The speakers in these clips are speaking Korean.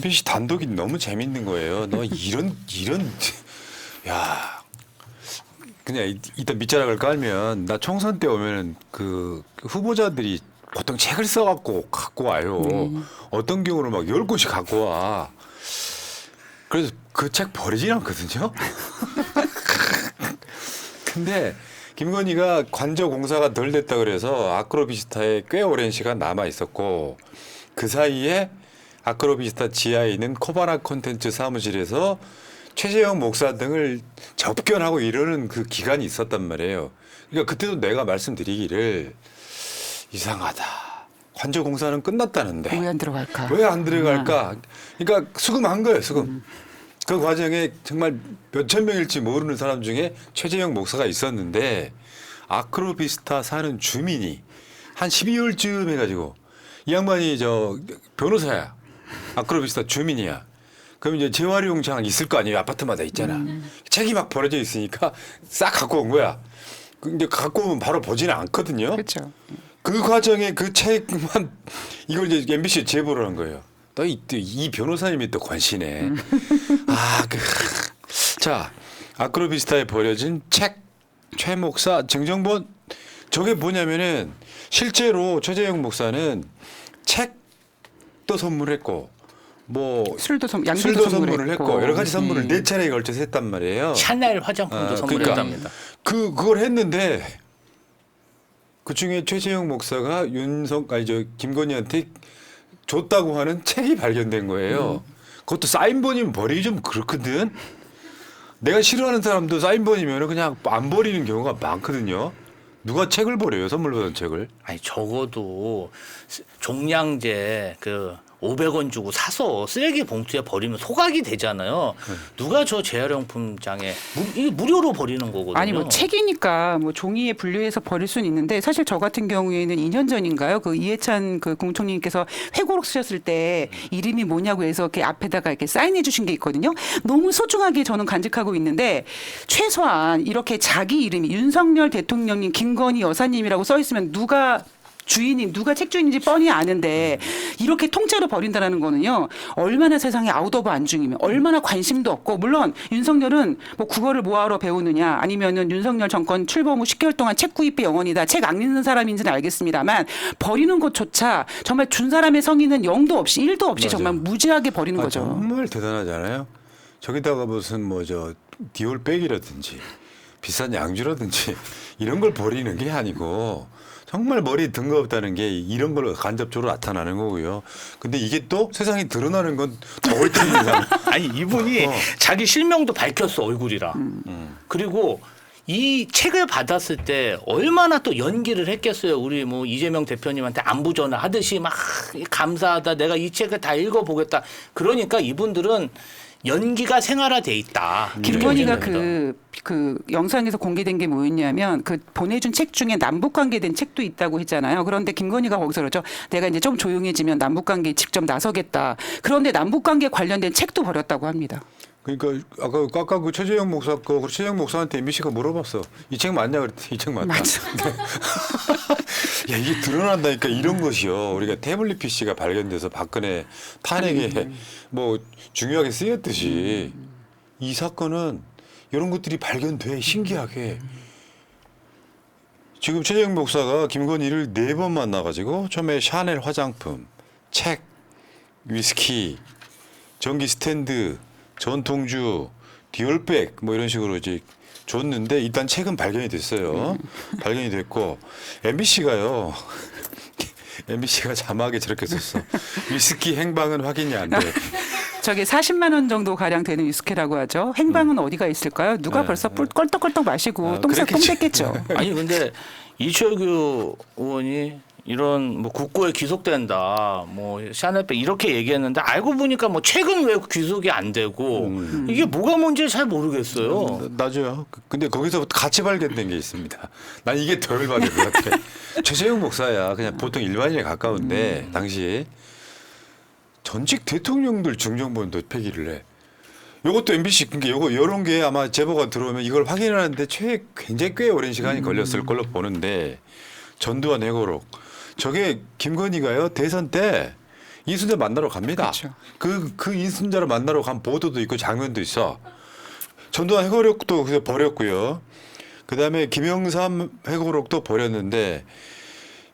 MBC 단독이 너무 재밌는 거예요. 너 이런 야 그냥 이따 밑자락을 깔면 나 총선 때 오면은 그 후보자들이 보통 책을 써갖고 갖고 와요. 어떤 경우는 막 10권씩 갖고 와. 그래서 그 책 버리진 않거든요. 근데 김건희가 관저 공사가 덜 됐다 그래서 아크로비스타에 꽤 오랜 시간 남아 있었고 그 사이에 아크로비스타 지하에 있는 코바나 콘텐츠 사무실에서 최재형 목사 등을 접견하고 이러는 그 기간이 있었단 말이에요. 그러니까 그때도 내가 말씀드리기를 이상하다. 관저 공사는 끝났다는데 왜 안 들어갈까? 왜 안 들어갈까? 그러니까 수금한 거예요, 수금. 그 과정에 정말 몇천 명일지 모르는 사람 중에 최재형 목사가 있었는데 아크로비스타 사는 주민이 한 12월쯤 해가지고 이 양반이 저 변호사야. 아크로비스타 주민이야. 그럼 이제 재활용장 있을 거 아니에요. 아파트마다 있잖아. 책이 막 버려져 있으니까 싹 갖고 온 거야. 근데 갖고 오면 바로 보지는 않거든요. 그렇죠. 그 과정에 그 책만 이걸 이제 MBC에 제보를 한 거예요. 또 이 변호사님이 또 권시네. 자, 아크로비스타에 버려진 책 최 목사 증정본 저게 뭐냐면은 실제로 최재형 목사는 책도 선물했고 뭐 양주도 선물을 했고 여러 가지 선물을 4차례에 걸쳐서 했단 말이에요. 샤넬 화장품도 선물했답니다. 그걸 했는데 그 중에 최재형 목사가 김건희한테 줬다고 하는 책이 발견된 거예요. 그것도 사인본이면 버리기 좀 그렇거든. 내가 싫어하는 사람도 사인본이면 그냥 안 버리는 경우가 많거든요. 누가 책을 버려요? 선물 받은 책을? 아니 적어도 종량제 500원 주고 사서 쓰레기 봉투에 버리면 소각이 되잖아요. 누가 저 재활용품장에 이게 무료로 버리는 거거든요. 아니 뭐 책이니까 뭐 종이에 분류해서 버릴 수는 있는데 사실 저 같은 경우에는 2년 전인가요? 그 이해찬 그 공총님께서 회고록 쓰셨을 때 이름이 뭐냐고 해서 이렇게 앞에다가 이렇게 사인해 주신 게 있거든요. 너무 소중하게 저는 간직하고 있는데 최소한 이렇게 자기 이름이 윤석열 대통령님, 김건희 여사님이라고 써 있으면 누가 책 주인인지 뻔히 아는데 이렇게 통째로 버린다는 거는요. 얼마나 세상에 아웃 오브 안중이면 얼마나 관심도 없고 물론 윤석열은 뭐 국어를 뭐하러 배우느냐 아니면은 윤석열 정권 출범 후 10개월 동안 책 구입비 영원이다. 책 안 읽는 사람인지는 알겠습니다.만 버리는 것조차 정말 준 사람의 성의는 0도 없이 1도 없이 맞아요. 정말 무지하게 버리는 거죠. 정말 대단하잖아요. 저기다가 무슨 뭐 디올 백이라든지 비싼 양주라든지 이런 걸 버리는 게 아니고 정말 머리 뜬금없다는 게 이런 걸로 간접적으로 나타나는 거고요. 근데 이게 또 세상에 드러나는 건 더울 때는 아니 이분이 자기 실명도 밝혔어 얼굴이랑. 그리고 이 책을 받았을 때 얼마나 또 연기를 했겠어요. 우리 뭐 이재명 대표님한테 안부 전화 하듯이 막 감사하다. 내가 이 책을 다 읽어보겠다. 그러니까 이분들은 연기가 생활화돼 있다. 김건희가 그 영상에서 공개된 게 뭐였냐면 그 보내준 책 중에 남북 관계된 책도 있다고 했잖아요. 그런데 김건희가 거기서 그러죠. 내가 이제 좀 조용해지면 남북 관계에 직접 나서겠다. 그런데 남북 관계 관련된 책도 버렸다고 합니다. 그러니까 아까 그 최재형 목사 그 최재형 목사한테 MBC가 물어봤어. 이 책 맞냐 그랬더니 이 책 맞다. 맞아. 야 이게 드러난다니까 이런 것이요. 우리가 태블릿 PC가 발견돼서 박근혜 탄핵에 뭐 중요하게 쓰였듯이 이 사건은 이런 것들이 발견돼 신기하게. 지금 최재형 목사가 김건희를 4번 만나가지고 처음에 샤넬 화장품, 책, 위스키, 전기 스탠드, 전통주, 디올백 뭐 이런 식으로 이제 줬는데 일단 책은 발견이 됐어요. 발견이 됐고 MBC가요. MBC가 자막에 저렇게 썼어. 위스키 행방은 확인이 안 돼. 저게 40만 원 정도 가량 되는 위스키라고 하죠. 행방은 어디가 있을까요? 누가 벌써 껄떡껄떡 마시고 똥 뺐겠죠. 아니 근데 이철규 의원이 이런 뭐 국고에 귀속된다, 뭐 샤넬백 이렇게 얘기했는데 알고 보니까 뭐 책은 왜 귀속이 안 되고 이게 뭐가 뭔지 잘 모르겠어요. 맞아요. 근데 거기서 같이 발견된 게 있습니다. 난 이게 더 열받을 것 같아. 최재형 목사야 그냥 보통 일반인에 가까운데 당시 전직 대통령들 중정본도 폐기를 해. 요것도 MBC 그러니까 요거 이런 게 아마 제보가 들어오면 이걸 확인하는데 굉장히 꽤 오랜 시간이 걸렸을 걸로 보는데 전두환 회고록 저게 김건희가요 대선 때 이순자 만나러 갑니다. 그렇죠. 그 이순자를 만나러 간 보도도 있고 장면도 있어. 전두환 회고록도 그래서 버렸고요. 그다음에 김영삼 회고록도 버렸는데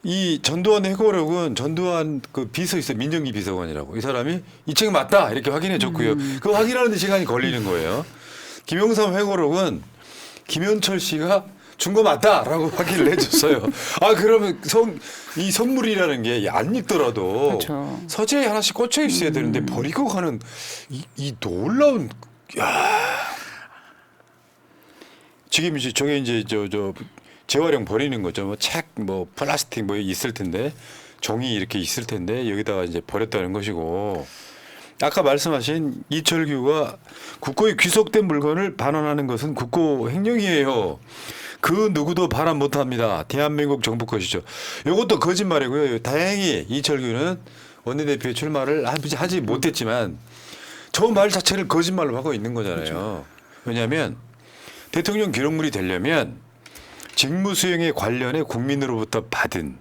이 전두환 회고록은 전두환 그 비서 있어 민정기 비서관이라고 이 사람이 이 책 맞다 이렇게 확인해 줬고요. 그 확인하는데 시간이 걸리는 거예요. 김영삼 회고록은 김현철 씨가 준 거 맞다라고 확인을 해줬어요. 아 그러면 이 선물이라는 게 안 읽더라도 그렇죠. 서재에 하나씩 꽂혀 있어야 되는데 버리고 가는 이 놀라운 지금 이제 저게 이제 저 재활용 버리는 거죠. 뭐 책, 뭐 플라스틱 뭐 있을 텐데 종이 이렇게 있을 텐데 여기다가 이제 버렸다는 것이고 아까 말씀하신 이철규가 국고에 귀속된 물건을 반환하는 것은 국고 횡령이에요. 그 누구도 반환 못합니다. 대한민국 정부 것이죠. 이것도 거짓말이고요. 다행히 이철규는 원내대표에 출마를 하지 못했지만 저 말 자체를 거짓말로 하고 있는 거잖아요. 왜냐하면 대통령 기록물이 되려면 직무 수행에 관련해 국민으로부터 받은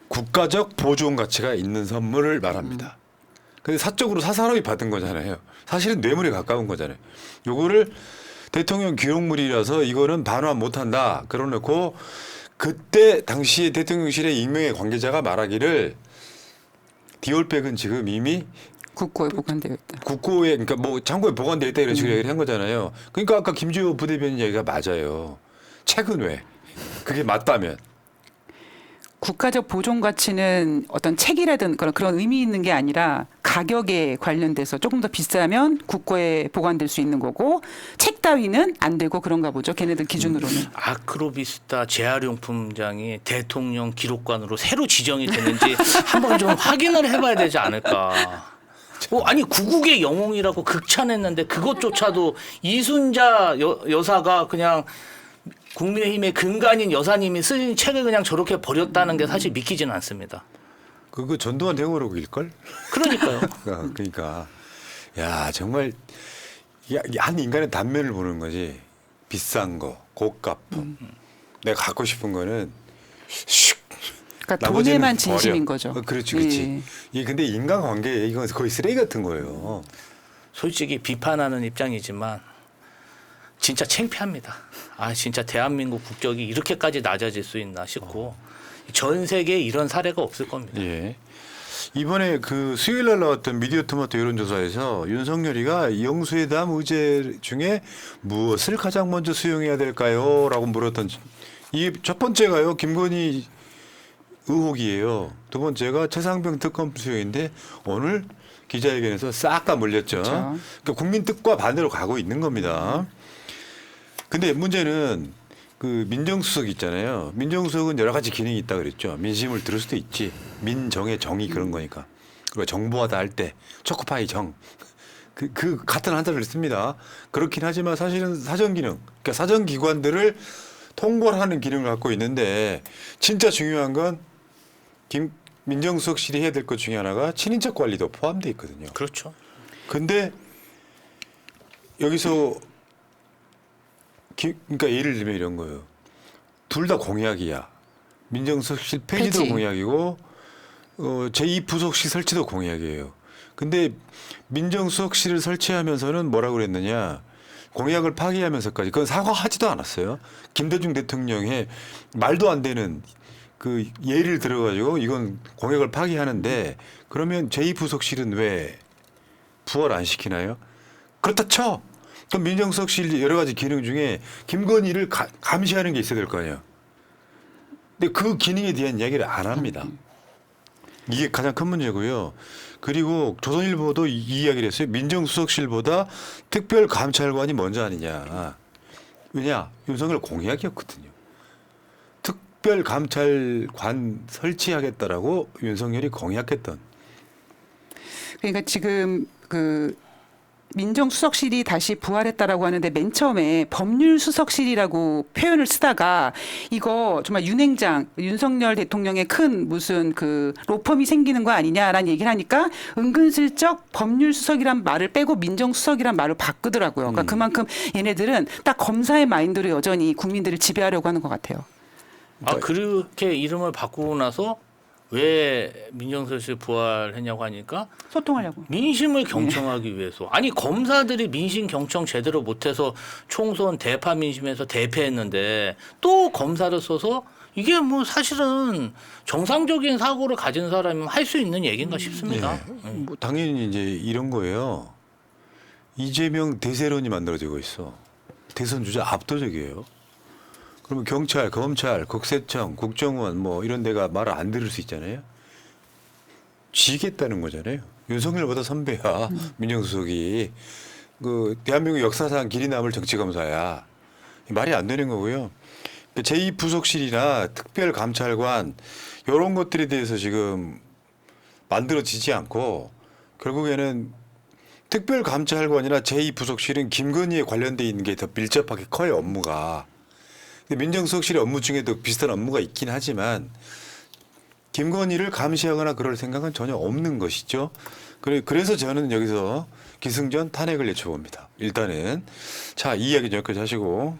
국가적 보존 가치가 있는 선물을 말합니다. 근데 사적으로 사사로이 받은 거잖아요. 사실은 뇌물에 가까운 거잖아요. 요거를 대통령 기록물이라서 이거는 반환 못한다. 그러놓고 그때 당시에 대통령실의 익명의 관계자가 말하기를 디올백은 지금 이미 국고에 보관되어 있다. 국고에 그러니까 뭐 창고에 보관되어 있다 이런 식으로 얘기를 한 거잖아요. 그러니까 아까 김주호 부대변인 얘기가 맞아요. 책은 왜? 그게 맞다면. 국가적 보존 가치는 어떤 책이라든 그런 의미 있는 게 아니라 가격에 관련돼서 조금 더 비싸면 국고에 보관될 수 있는 거고 책 따위는 안 되고 그런가 보죠. 걔네들 기준으로는. 아크로비스타 재활용품장이 대통령 기록관으로 새로 지정이 되는지 한번 좀 확인을 해봐야 되지 않을까. 아니 구국의 영웅이라고 극찬했는데 그것조차도 이순자 여사가 그냥 국민의힘의 근간인 여사님이 쓴 책을 그냥 저렇게 버렸다는 게 사실 믿기지는 않습니다. 그거 전두환 회고록일걸? 그러니까요. 그러니까 야 정말 한 인간의 단면을 보는 거지. 비싼 거, 고가품. 내가 갖고 싶은 거는 슉. 그러니까 나머지는 돈에만 버려. 진심인 거죠. 그렇지, 그렇지. 예. 이게 근데 인간관계 이건 거의 쓰레기 같은 거예요. 솔직히 비판하는 입장이지만 진짜 창피합니다. 아 진짜 대한민국 국격이 이렇게까지 낮아질 수 있나 싶고 전 세계에 이런 사례가 없을 겁니다. 예. 이번에 그 수요일 날 나왔던 미디어 토마토 여론조사에서 윤석열이가 영수회담 의제 중에 무엇을 가장 먼저 수용해야 될까요? 라고 물었던 이 첫 번째가요. 김건희 의혹이에요. 두 번째가 최상병 특검 수용인데 오늘 기자회견에서 싹 다 물렸죠. 그렇죠. 그러니까 국민 뜻과 반대로 가고 있는 겁니다. 근데 문제는 그 민정수석 있잖아요. 민정수석은 여러 가지 기능이 있다 그랬죠. 민심을 들을 수도 있지. 민정의 정이 그런 거니까. 그리고 정부하다 할 때 초코파이 정. 그 같은 한자를 씁니다. 그렇긴 하지만 사실은 사정 기능, 그러니까 사정 기관들을 통벌하는 기능을 갖고 있는데 진짜 중요한 건 민정수석실이 해야 될 것 중에 하나가 친인척 관리도 포함되어 있거든요. 그렇죠. 근데 여기서 그러니까 예를 들면 이런 거예요. 둘 다 공약이야. 민정수석실 폐지도 폐지. 공약이고 제2부속실 설치도 공약이에요. 근데 민정수석실을 설치하면서는 뭐라고 그랬느냐. 공약을 파기하면서까지 그건 사과하지도 않았어요. 김대중 대통령의 말도 안 되는 그 예를 들어가지고 이건 공약을 파기하는데 그러면 제2부속실은 왜 부활 이안 그렇다 쳐. 그럼 민정수석실 여러 가지 기능 중에 김건희를 감시하는 게 있어야 될 거 아니에요. 근데 그 기능에 대한 이야기를 안 합니다. 이게 가장 큰 문제고요. 그리고 조선일보도 이 이야기를 했어요. 민정수석실보다 특별감찰관이 먼저 아니냐. 왜냐? 윤석열 공약이었거든요. 특별감찰관 설치하겠다라고 윤석열이 공약했던. 그러니까 지금 그 민정수석실이 다시 부활했다라고 하는데 맨 처음에 법률수석실이라고 표현을 쓰다가 이거 정말 윤석열 대통령의 큰 무슨 그 로펌이 생기는 거 아니냐라는 얘기를 하니까 은근슬쩍 법률수석이란 말을 빼고 민정수석이란 말을 바꾸더라고요. 그러니까 그만큼 얘네들은 딱 검사의 마인드로 여전히 국민들을 지배하려고 하는 것 같아요. 아 그렇게 이름을 바꾸고 나서 왜 민정수석실 부활했냐고 하니까 소통하려고. 민심을 경청하기 위해서. 아니 검사들이 민심 경청 제대로 못해서 총선 대파 민심에서 대패했는데 또 검사를 써서 이게 뭐 사실은 정상적인 사고를 가진 사람이면 할 수 있는 얘기인가 싶습니다. 뭐 당연히 이제 이런 거예요. 이재명 대세론이 만들어지고 있어. 대선 주자 압도적이에요. 그러면 경찰, 검찰, 국세청, 국정원 뭐 이런 데가 말을 안 들을 수 있잖아요. 지겠다는 거잖아요. 윤석열보다 선배야. 민정수석이. 그 대한민국 역사상 길이 남을 정치검사야. 말이 안 되는 거고요. 제2부속실이나 특별감찰관 이런 것들에 대해서 지금 만들어지지 않고 결국에는 특별감찰관이나 제2부속실은 김건희에 관련돼 있는 게 더 밀접하게 커요, 업무가. 근데 민정수석실의 업무 중에도 비슷한 업무가 있긴 하지만 김건희를 감시하거나 그럴 생각은 전혀 없는 것이죠. 그래서 저는 여기서 기승전 탄핵을 외쳐봅니다. 일단은 자, 이 이야기 여기까지 하시고